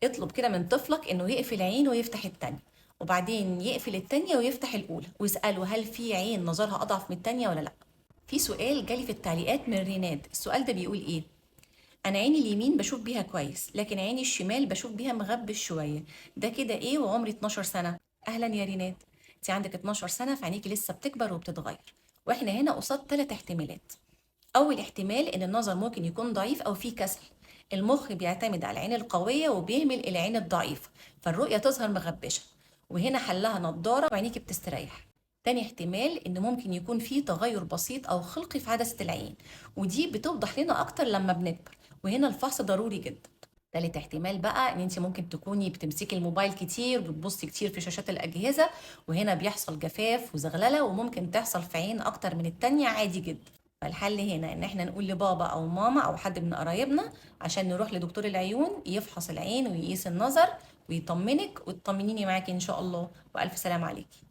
اطلب كده من طفلك انه يقفل عينه ويفتح التانية، وبعدين يقفل التانية ويفتح الأولى، واسأله هل في عين نظرها أضعف من التانية ولا لأ. في سؤال جالي في التعليقات من ريناد، السؤال ده بيقول ايه؟ أنا عيني اليمين بشوف بيها كويس، لكن عيني الشمال بشوف بيها مغبش شوية، ده كده ايه وعمري 12 سنة؟ أهلا يا ريناد، انت عندك 12 سنة فعينيكي لسه بتكبر وبتتغير، واحنا هنا قصاد 3 احتمالات. أول احتمال إن النظر ممكن يكون ضعيف أو فيه كسل، المخ بيعتمد على العين القوية وبيهمل العين الضعيفة، فالرؤية تظهر مغبشة، وهنا حلها نضارة وعينيكي بتستريح. تاني احتمال إن ممكن يكون فيه تغير بسيط أو خلقي في عدسة العين، ودي بتوضح لنا أكتر لما بنكبر، وهنا الفحص ضروري جدا. تالت احتمال بقى ان انت ممكن تكوني بتمسكي الموبايل كتير وبتبصي كتير في شاشات الاجهزه، وهنا بيحصل جفاف وزغلله وممكن تحصل في عين اكتر من التانية عادي جدا. فالحل هنا ان احنا نقول لبابا او ماما او حد من قرايبنا عشان نروح لدكتور العيون يفحص العين ويقيس النظر ويطمنك وتطمنيني معاكي ان شاء الله، والف سلام عليكي.